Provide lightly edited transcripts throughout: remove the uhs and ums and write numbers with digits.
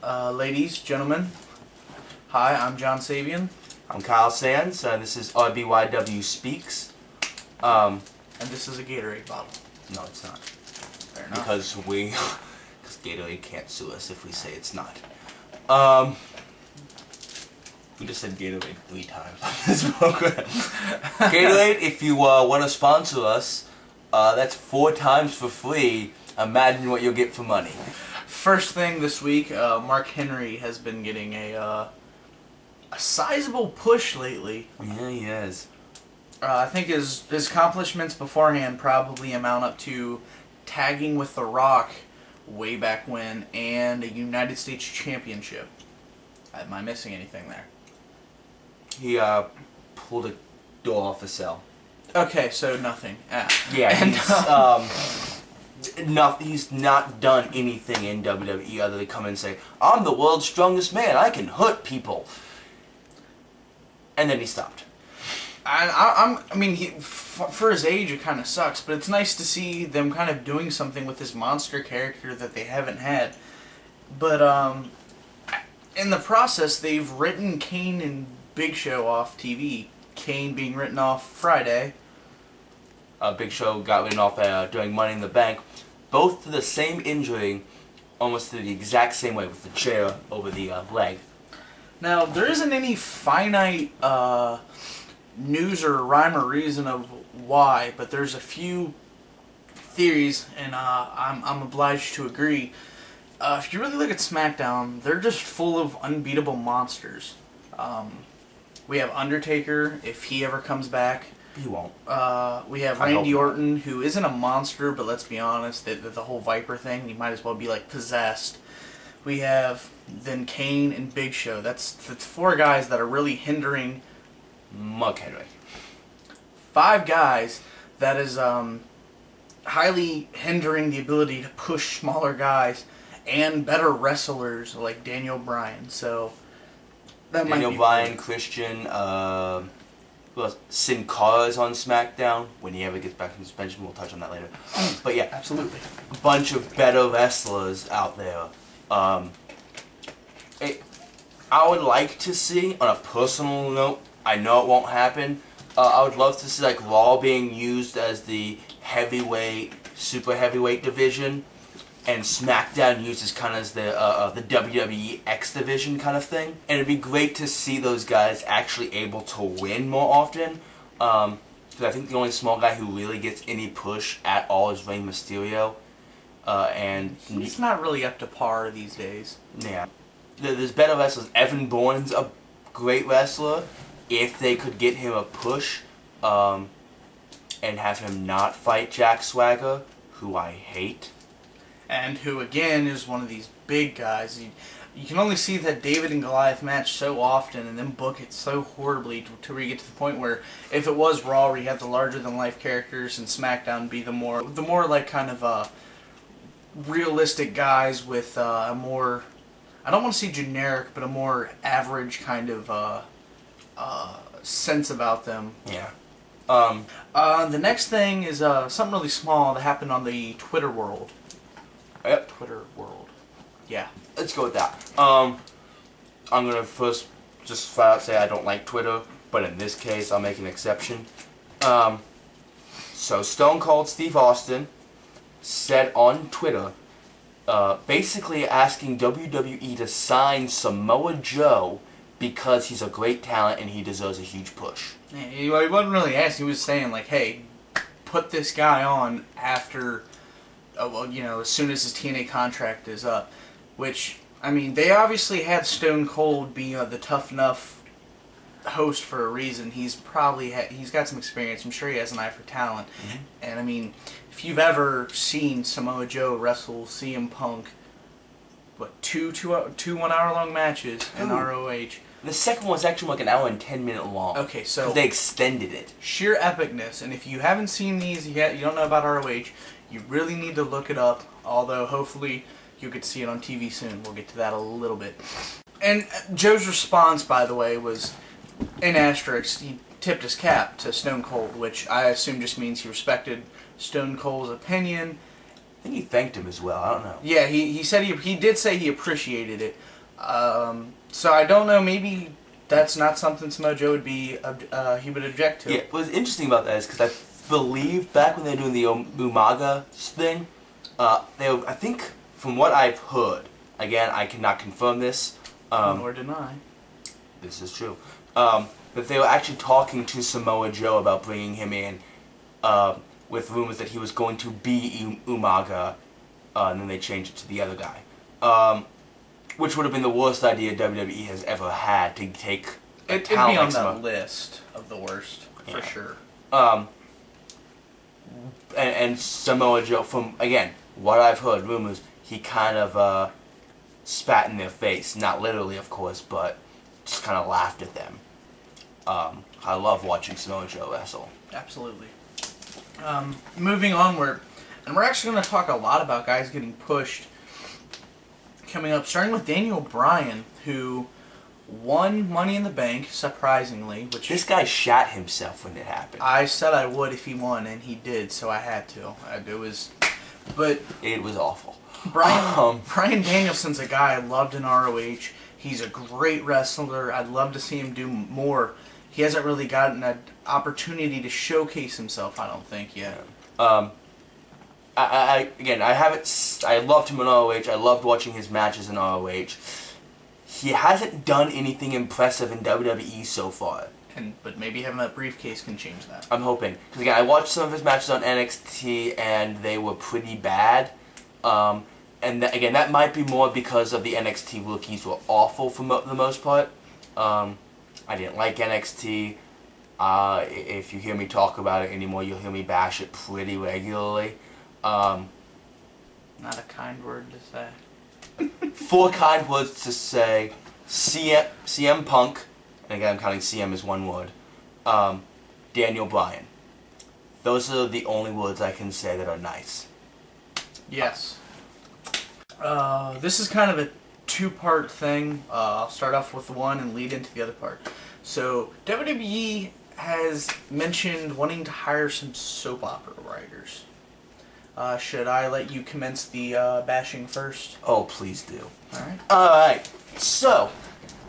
Alright, ladies, gentlemen, hi, I'm John Sabien. I'm Kyle Sands, this is RBYW Speaks. And this is a Gatorade bottle. No, it's not. Fair enough. Because Gatorade can't sue us if we say it's not. We just said Gatorade 3 times on this program. Gatorade, if you want to sponsor us, that's 4 times for free. Imagine what you'll get for money. First thing this week, Mark Henry has been getting a sizable push lately. Yeah, he is. I think his accomplishments beforehand probably amount up to tagging with The Rock way back when and a United States Championship. Am I missing anything there? He pulled a door off a cell. Okay, so nothing. Yeah, and he's not done anything in WWE other than come and say, "I'm the world's strongest man. I can hurt people." And then he stopped. I mean, for his age, it kind of sucks, but it's nice to see them kind of doing something with this monster character that they haven't had. But in the process, they've written Kane and Big Show off TV. Kane being written off Friday. Big Show got written off during Money in the Bank. Both to the same injury, almost to the exact same way, with the chair over the leg. Now, there isn't any finite news or rhyme or reason of why, but there's a few theories, and I'm obliged to agree. If you really look at SmackDown, they're just full of unbeatable monsters. We have Undertaker, if he ever comes back. He won't. We have Randy Orton, who isn't a monster, but let's be honest, the whole Viper thing, he might as well be like possessed. We have then Kane and Big Show. That's 4 guys that are really hindering. Mark Henry. 5 guys that is highly hindering the ability to push smaller guys and better wrestlers like Bryan. So that might be Bryan, Christian, Sin Cara is on SmackDown. When he ever gets back from suspension, we'll touch on that later. But yeah, absolutely. A bunch of better wrestlers out there. I would like to see, on a personal note, I know it won't happen, I would love to see like Raw being used as the heavyweight, super heavyweight division, and SmackDown used as kind of as the WWE X division kind of thing. And it'd be great to see those guys actually able to win more often. Because I think the only small guy who really gets any push at all is Rey Mysterio. And he's not really up to par these days. Yeah. There's better wrestlers. Evan Bourne's a great wrestler. If they could get him a push and have him not fight Jack Swagger, who I hate. And who, again, is one of these big guys. You can only see that David and Goliath match so often and then book it so horribly to where you get to the point where if it was Raw where you have the larger-than-life characters and SmackDown be the more like kind of realistic guys with a more, I don't want to say generic, but a more average kind of sense about them. Yeah. The next thing is something really small that happened on the Twitter world. Yep. Twitter world. Yeah. Let's go with that. I'm gonna first just flat out say I don't like Twitter, but in this case I'll make an exception. So Stone Cold Steve Austin said on Twitter, basically asking WWE to sign Samoa Joe because he's a great talent and he deserves a huge push. Yeah, he wasn't really asking, he was saying like, hey, put this guy on after, well, you know, as soon as his TNA contract is up. Which, I mean, they obviously had Stone Cold be the tough enough host for a reason. He's probably he's got some experience. I'm sure he has an eye for talent. Mm-hmm. And I mean, if you've ever seen Samoa Joe wrestle CM Punk, what, two 1-hour-long matches in ROH. The second one's actually like an hour and 10-minute long. Okay, so they extended it. Sheer epicness. And if you haven't seen these yet, you don't know about ROH, you really need to look it up. Although hopefully you could see it on TV soon. We'll get to that a little bit. And Joe's response, by the way, was in asterisks. He tipped his cap to Stone Cold, which I assume just means he respected Stone Cold's opinion think he thanked him as well. I don't know. Yeah, he said he did say he appreciated it. So I don't know. Maybe that's not something Samoa Joe would be he would object to. Yeah, what's interesting about that is because I believe back when they were doing the Umaga thing, I think from what I've heard, again I cannot confirm this. Nor deny. This is true. That they were actually talking to Samoa Joe about bringing him in, with rumors that he was going to be Umaga, and then they changed it to the other guy. Which would have been the worst idea WWE has ever had to take a It'd be talent on like that Samoa. list of the worst, for sure. And Samoa Joe, from, again, what I've heard, rumors, he kind of spat in their face. Not literally, of course, but just kind of laughed at them. I love watching Samoa Joe wrestle. Absolutely. Moving onward, and we're actually going to talk a lot about guys getting pushed coming up, starting with Daniel Bryan, who won Money in the Bank, surprisingly. Which this guy shat himself when it happened. I said I would if he won, and he did, so I had to. It was awful. Bryan Danielson's a guy I loved in ROH. He's a great wrestler. I'd love to see him do more. He hasn't really gotten an opportunity to showcase himself, I don't think, yet. I loved him in ROH. I loved watching his matches in ROH. He hasn't done anything impressive in WWE so far. But maybe having that briefcase can change that. I'm hoping. Because again, I watched some of his matches on NXT and they were pretty bad. And again, that might be more because of the NXT rookies were awful for the most part. I didn't like NXT. If you hear me talk about it anymore, you'll hear me bash it pretty regularly. Not a kind word to say. 4 kind words to say. CM Punk, and again I'm counting CM as one word. Daniel Bryan. Those are the only words I can say that are nice. Yes. This is kind of a two-part thing. I'll start off with one and lead into the other part. So, WWE has mentioned wanting to hire some soap opera writers. Should I let you commence the bashing first? Oh, please do. Alright. Alright, so,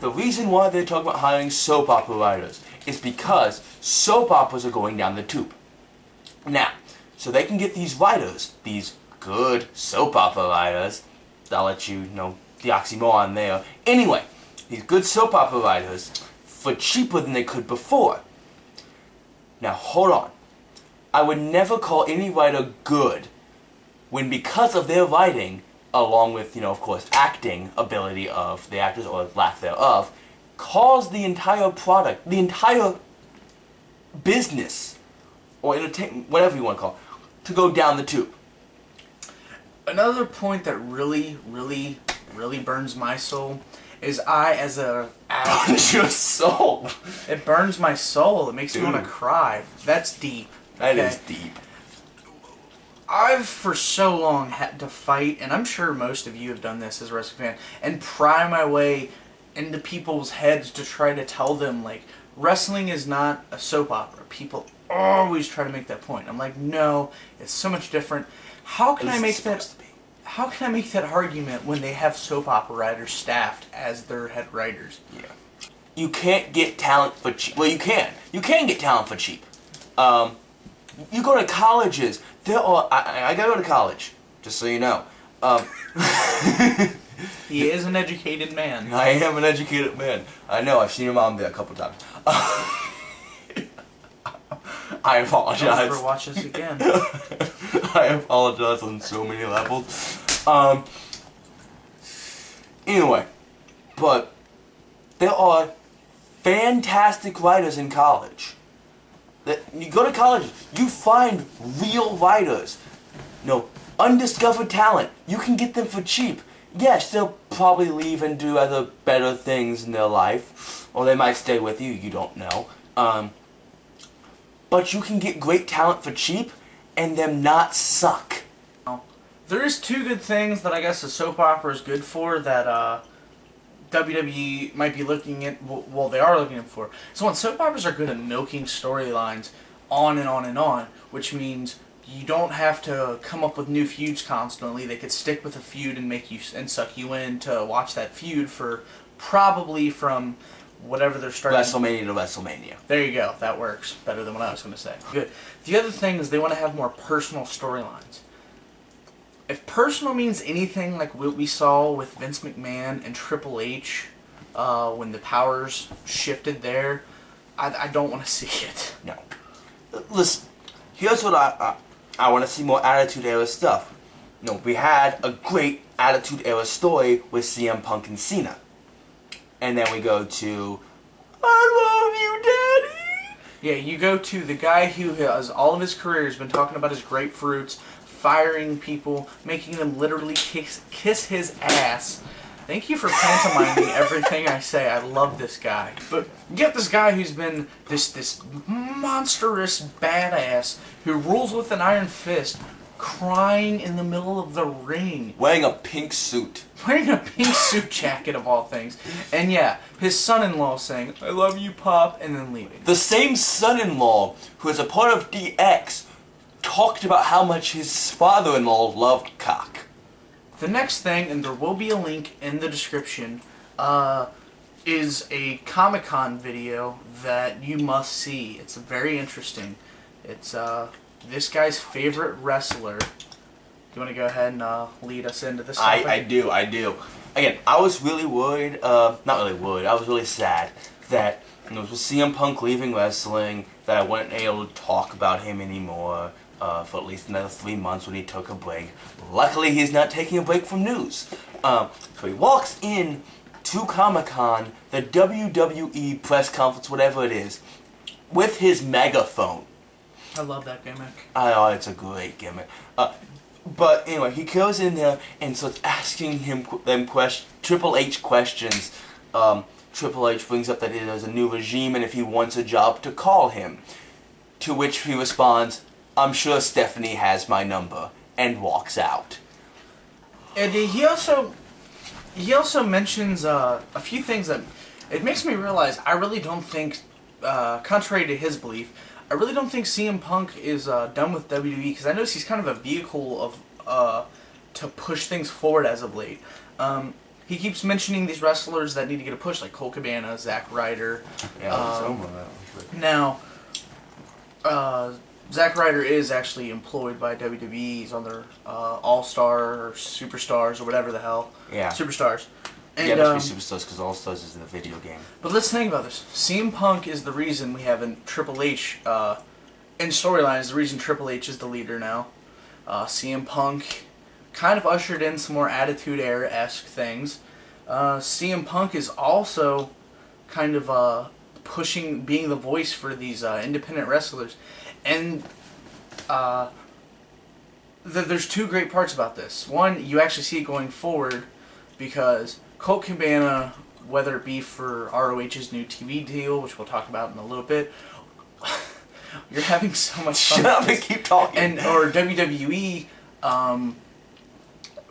the reason why they're talking about hiring soap opera writers is because soap operas are going down the tube. Now, so they can get these writers, these good soap opera writers, I'll let you know the oxymoron there. Anyway, these good soap opera writers for cheaper than they could before. Now, hold on. I would never call any writer good when, because of their writing, along with, of course, acting ability of the actors, or lack thereof, cause the entire product, the entire business, or entertainment, whatever you want to call it, to go down the tube. Another point that really burns my soul is as a actor... Burns your soul? It burns my soul. It makes me want to cry. That's deep. That is deep. I've for so long had to fight, and I'm sure most of you have done this as a wrestling fan, and pry my way into people's heads to try to tell them, like, wrestling is not a soap opera. People always try to make that point. I'm like, no, it's so much different. How can I make that argument when they have soap opera writers staffed as their head writers? Yeah. You can't get talent for cheap. Well, you can. You can get talent for cheap. You go to colleges. I gotta go to college, just so you know. He is an educated man. I am an educated man. I know, I've seen your mom there a couple times. I apologize. Don't ever watch this again. I apologize on so many levels. Anyway, but there are fantastic writers in college. You go to college, you find real writers. Undiscovered talent. You can get them for cheap. Yes, they'll probably leave and do other better things in their life. Or they might stay with you, you don't know. But you can get great talent for cheap and them not suck. There is 2 good things that I guess a soap opera is good for that WWE might be looking at, well, they are looking for. So when soap operas are good at milking storylines on and on and on, which means you don't have to come up with new feuds constantly. They could stick with a feud and make you and suck you in to watch that feud for probably from whatever they're starting. WrestleMania to WrestleMania. There you go. That works better than what I was going to say. Good. The other thing is they want to have more personal storylines. If personal means anything like what we saw with Vince McMahon and Triple H when the powers shifted there, I don't want to see it. No. Listen, here's what I want to see more Attitude Era stuff. You know, we had a great Attitude Era story with CM Punk and Cena. And then we go to, I love you, Daddy. Yeah, you go to the guy who has all of his career has been talking about his grapefruits, firing people, making them literally kiss his ass. Thank you for pantomiming everything I say. I love this guy. But you get this guy who's been this monstrous badass who rules with an iron fist, crying in the middle of the ring. Wearing a pink suit. Wearing a pink suit jacket of all things. And yeah, his son-in-law saying, I love you, Pop, and then leaving. The same son-in-law who is a part of DX talked about how much his father-in-law loved cock. The next thing, and there will be a link in the description, is a Comic-Con video that you must see. It's very interesting. It's this guy's favorite wrestler. Do you want to go ahead and lead us into this topic? I do. Again, I was really worried, not really worried, I was really sad that with CM Punk leaving wrestling, that I wasn't able to talk about him anymore. For at least another 3 months when he took a break. Luckily, he's not taking a break from news. So he walks in to Comic-Con, the WWE press conference, whatever it is, with his megaphone. I love that gimmick. Oh, it's a great gimmick. But anyway, he goes in there and starts asking Triple H questions. Triple H brings up that there's a new regime and if he wants a job to call him. To which he responds, I'm sure Stephanie has my number, and walks out. And he also mentions a few things that it makes me realize I really don't think, contrary to his belief, I really don't think CM Punk is done with WWE because I notice he's kind of a vehicle of to push things forward as of late. He keeps mentioning these wrestlers that need to get a push, like Colt Cabana, Zack Ryder. Yeah, now. Zack Ryder is actually employed by WWE. He's on their All-Star or Superstars or whatever the hell. Yeah. Superstars. And, yeah, it must be Superstars because All-Stars is in the video game. But let's think about this. CM Punk is the reason we have a Triple H in storyline is the reason Triple H is the leader now. CM Punk kind of ushered in some more Attitude Era-esque things. CM Punk is also kind of pushing, being the voice for these independent wrestlers. And there's two great parts about this. One, you actually see it going forward because Colt Cabana, whether it be for ROH's new TV deal, which we'll talk about in a little bit, you're having so much fun. Shut up and keep talking. And or WWE,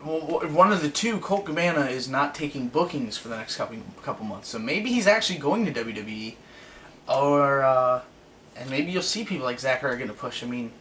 one of the two, Colt Cabana is not taking bookings for the next couple months, so maybe he's actually going to WWE, or. And maybe you'll see people like Zack Ryder getting a push. I mean,